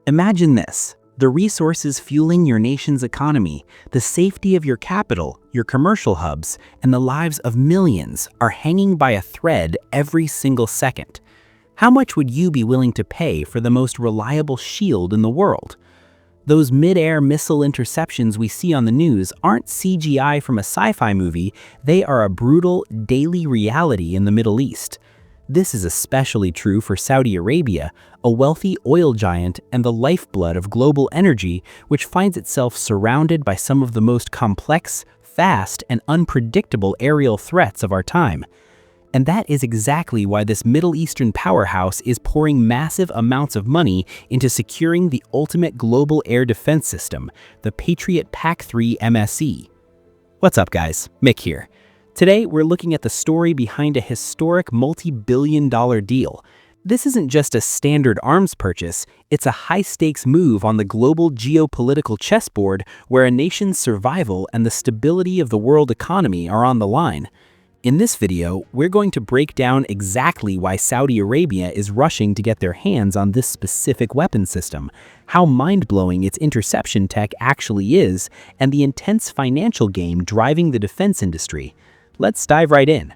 Imagine this: the resources fueling your nation's economy, the safety of your capital, your commercial hubs, and the lives of millions are hanging by a thread every single second. How much would you be willing to pay for the most reliable shield in the world? Those mid-air missile interceptions we see on the news aren't CGI from a sci-fi movie, they are a brutal, daily reality in the Middle East. This is especially true for Saudi Arabia, a wealthy oil giant and the lifeblood of global energy, which finds itself surrounded by some of the most complex, fast, and unpredictable aerial threats of our time. And that is exactly why this Middle Eastern powerhouse is pouring massive amounts of money into securing the ultimate global air defense system, the Patriot PAC-3 MSE. What's up, guys? Mick here. Today, we're looking at the story behind a historic multi-billion-dollar deal. This isn't just a standard arms purchase, it's a high-stakes move on the global geopolitical chessboard where a nation's survival and the stability of the world economy are on the line. In this video, we're going to break down exactly why Saudi Arabia is rushing to get their hands on this specific weapon system, how mind-blowing its interception tech actually is, and the intense financial game driving the defense industry. Let's dive right in.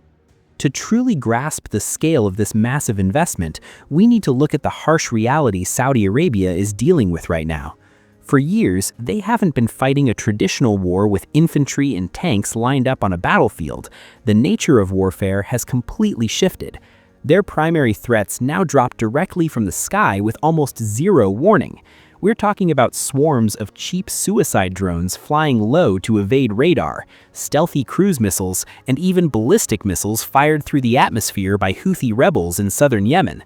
To truly grasp the scale of this massive investment, we need to look at the harsh reality Saudi Arabia is dealing with right now. For years, they haven't been fighting a traditional war with infantry and tanks lined up on a battlefield. The nature of warfare has completely shifted. Their primary threats now drop directly from the sky with almost zero warning. We're talking about swarms of cheap suicide drones flying low to evade radar, stealthy cruise missiles, and even ballistic missiles fired through the atmosphere by Houthi rebels in southern Yemen.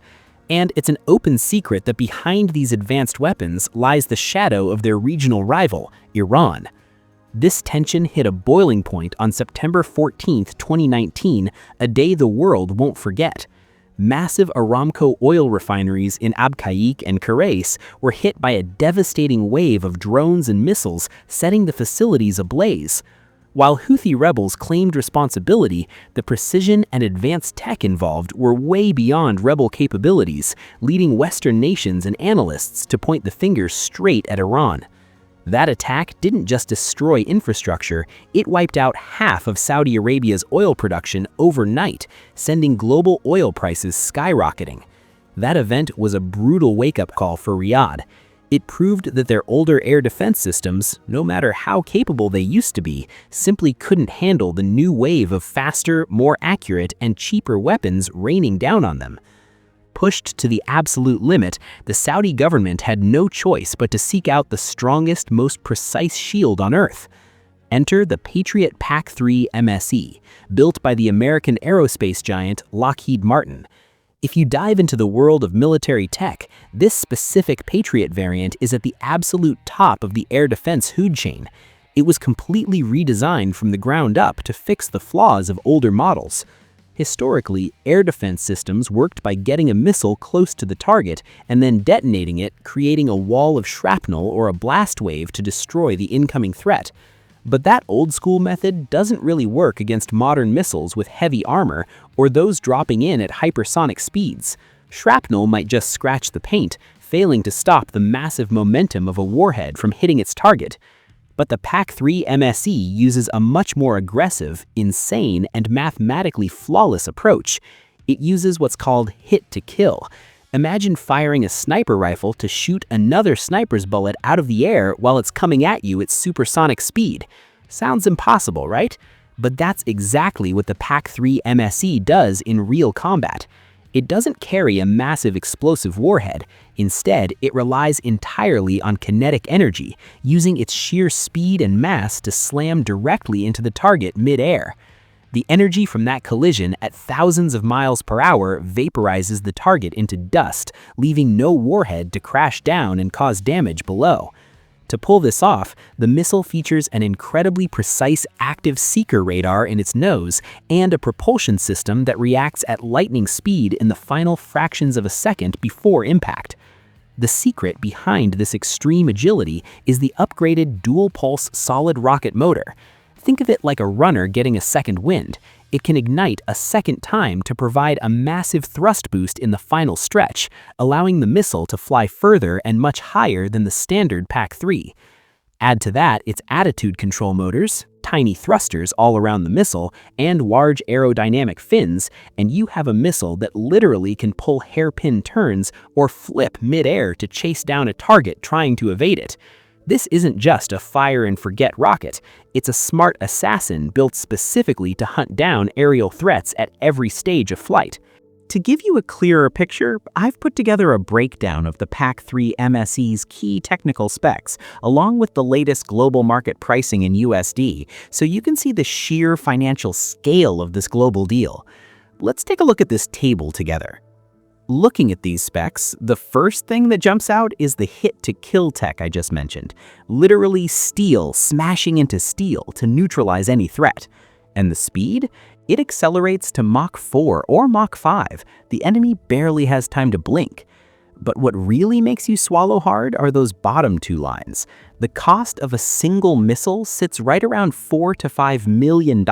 And it's an open secret that behind these advanced weapons lies the shadow of their regional rival, Iran. This tension hit a boiling point on September 14, 2019, a day the world won't forget. Massive Aramco oil refineries in Abqaiq and Khurais were hit by a devastating wave of drones and missiles, setting the facilities ablaze. While Houthi rebels claimed responsibility, the precision and advanced tech involved were way beyond rebel capabilities, leading Western nations and analysts to point the finger straight at Iran. That attack didn't just destroy infrastructure, it wiped out half of Saudi Arabia's oil production overnight, sending global oil prices skyrocketing. That event was a brutal wake-up call for Riyadh. It proved that their older air defense systems, no matter how capable they used to be, simply couldn't handle the new wave of faster, more accurate, and cheaper weapons raining down on them. Pushed to the absolute limit, the Saudi government had no choice but to seek out the strongest, most precise shield on Earth. Enter the Patriot PAC-3 MSE, built by the American aerospace giant Lockheed Martin. If you dive into the world of military tech, this specific Patriot variant is at the absolute top of the air defense food chain. It was completely redesigned from the ground up to fix the flaws of older models. Historically, air defense systems worked by getting a missile close to the target and then detonating it, creating a wall of shrapnel or a blast wave to destroy the incoming threat. But that old-school method doesn't really work against modern missiles with heavy armor or those dropping in at hypersonic speeds. Shrapnel might just scratch the paint, failing to stop the massive momentum of a warhead from hitting its target. But the PAC-3 MSE uses a much more aggressive, insane, and mathematically flawless approach. It uses what's called hit-to-kill. Imagine firing a sniper rifle to shoot another sniper's bullet out of the air while it's coming at you at supersonic speed. Sounds impossible, right? But that's exactly what the PAC-3 MSE does in real combat. It doesn't carry a massive explosive warhead. Instead, it relies entirely on kinetic energy, using its sheer speed and mass to slam directly into the target mid-air. The energy from that collision at thousands of miles per hour vaporizes the target into dust, leaving no warhead to crash down and cause damage below. To pull this off, the missile features an incredibly precise active seeker radar in its nose and a propulsion system that reacts at lightning speed in the final fractions of a second before impact. The secret behind this extreme agility is the upgraded dual-pulse solid rocket motor. Think of it like a runner getting a second wind. It can ignite a second time to provide a massive thrust boost in the final stretch, allowing the missile to fly further and much higher than the standard PAC-3. Add to that its attitude control motors, tiny thrusters all around the missile, and large aerodynamic fins, and you have a missile that literally can pull hairpin turns or flip mid-air to chase down a target trying to evade it. This isn't just a fire-and-forget rocket. It's a smart assassin built specifically to hunt down aerial threats at every stage of flight. To give you a clearer picture, I've put together a breakdown of the PAC-3 MSE's key technical specs, along with the latest global market pricing in USD, so you can see the sheer financial scale of this global deal. Let's take a look at this table together. Looking at these specs, the first thing that jumps out is the hit-to-kill tech I just mentioned. Literally steel smashing into steel to neutralize any threat. And the speed? It accelerates to Mach 4 or Mach 5. The enemy barely has time to blink. But what really makes you swallow hard are those bottom two lines. The cost of a single missile sits right around $4 to $5 million.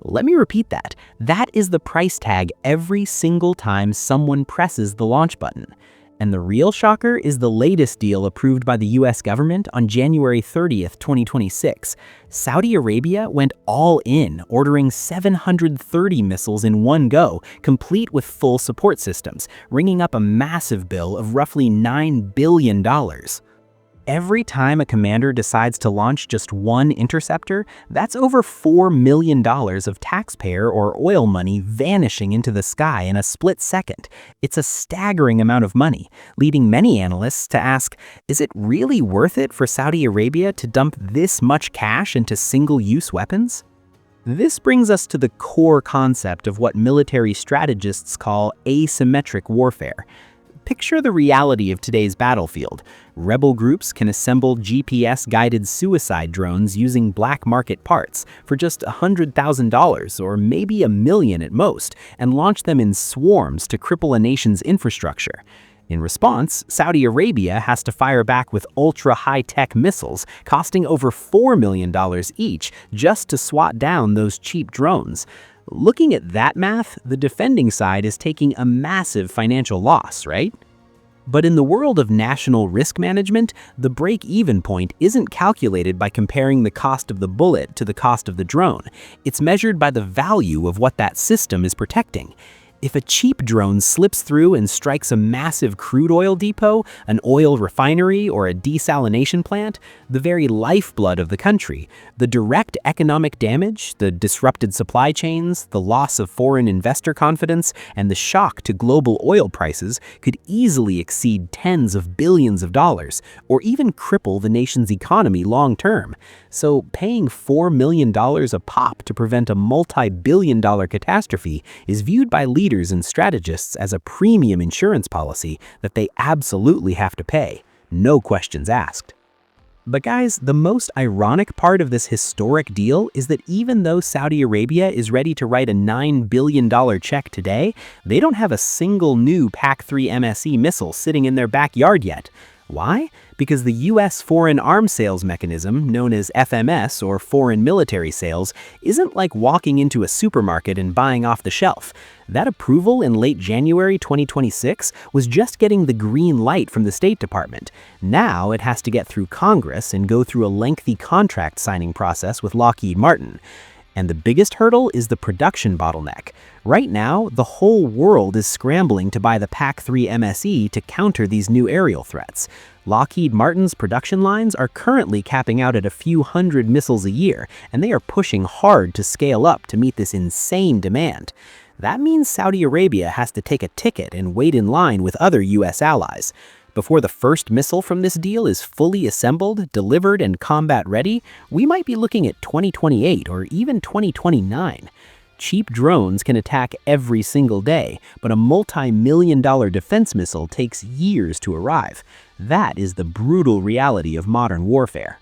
Let me repeat that. That is the price tag every single time someone presses the launch button. And the real shocker is the latest deal approved by the US government on January 30th, 2026. Saudi Arabia went all in, ordering 730 missiles in one go, complete with full support systems, ringing up a massive bill of roughly $9 billion. Every time a commander decides to launch just one interceptor, that's over $4 million of taxpayer or oil money vanishing into the sky in a split second. It's a staggering amount of money, leading many analysts to ask, is it really worth it for Saudi Arabia to dump this much cash into single-use weapons? This brings us to the core concept of what military strategists call asymmetric warfare. Picture the reality of today's battlefield. Rebel groups can assemble GPS-guided suicide drones using black market parts for just $100,000 or maybe $1 million at most, and launch them in swarms to cripple a nation's infrastructure. In response, Saudi Arabia has to fire back with ultra-high-tech missiles costing over $4 million each just to swat down those cheap drones. Looking at that math, the defending side is taking a massive financial loss, right? But in the world of national risk management, the break-even point isn't calculated by comparing the cost of the bullet to the cost of the drone. It's measured by the value of what that system is protecting. If a cheap drone slips through and strikes a massive crude oil depot, an oil refinery, or a desalination plant, the very lifeblood of the country, the direct economic damage, the disrupted supply chains, the loss of foreign investor confidence, and the shock to global oil prices could easily exceed tens of billions of dollars, or even cripple the nation's economy long-term. So paying $4 million a pop to prevent a multi-billion-dollar catastrophe is viewed by leaders and strategists as a premium insurance policy that they absolutely have to pay, no questions asked. But guys, the most ironic part of this historic deal is that even though Saudi Arabia is ready to write a $9 billion check today, they don't have a single new PAC-3 MSE missile sitting in their backyard yet. Why? Because the U.S. Foreign Arms Sales Mechanism, known as FMS or Foreign Military Sales, isn't like walking into a supermarket and buying off the shelf. That approval in late January 2026 was just getting the green light from the State Department. Now it has to get through Congress and go through a lengthy contract signing process with Lockheed Martin. And the biggest hurdle is the production bottleneck. Right now, the whole world is scrambling to buy the PAC-3 MSE to counter these new aerial threats. Lockheed Martin's production lines are currently capping out at a few hundred missiles a year, and they are pushing hard to scale up to meet this insane demand. That means Saudi Arabia has to take a ticket and wait in line with other U.S. allies. Before the first missile from this deal is fully assembled, delivered, and combat ready, we might be looking at 2028 or even 2029. Cheap drones can attack every single day, but a multi-million-dollar defense missile takes years to arrive. That is the brutal reality of modern warfare.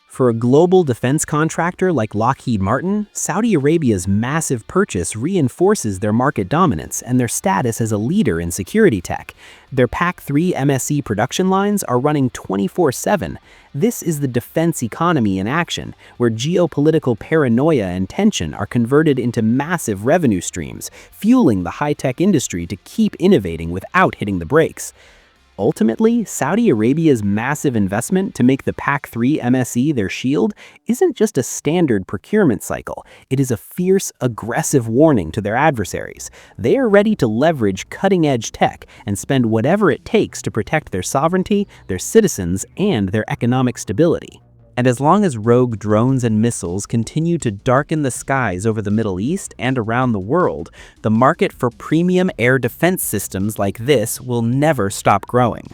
For a global defense contractor like Lockheed Martin, Saudi Arabia's massive purchase reinforces their market dominance and their status as a leader in security tech. Their PAC-3 MSE production lines are running 24/7. This is the defense economy in action, where geopolitical paranoia and tension are converted into massive revenue streams, fueling the high-tech industry to keep innovating without hitting the brakes. Ultimately, Saudi Arabia's massive investment to make the PAC-3 MSE their shield isn't just a standard procurement cycle. It is a fierce, aggressive warning to their adversaries. They are ready to leverage cutting-edge tech and spend whatever it takes to protect their sovereignty, their citizens, and their economic stability. And as long as rogue drones and missiles continue to darken the skies over the Middle East and around the world, the market for premium air defense systems like this will never stop growing.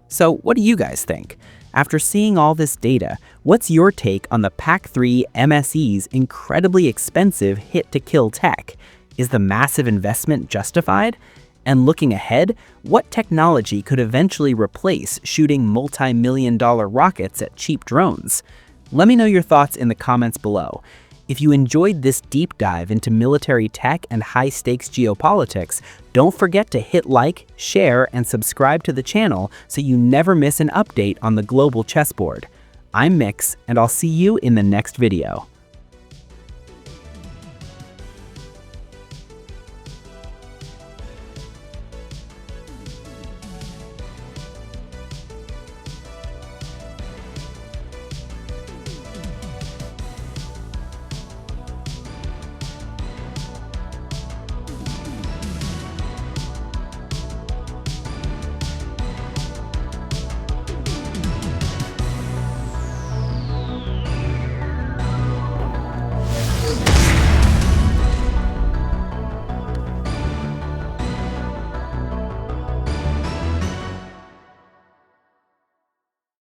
So what do you guys think? After seeing all this data, what's your take on the PAC-3 MSE's incredibly expensive hit-to-kill tech? Is the massive investment justified? And looking ahead, what technology could eventually replace shooting multi-million-dollar rockets at cheap drones? Let me know your thoughts in the comments below. If you enjoyed this deep dive into military tech and high-stakes geopolitics, don't forget to hit like, share, and subscribe to the channel so you never miss an update on the global chessboard. I'm Mix, and I'll see you in the next video.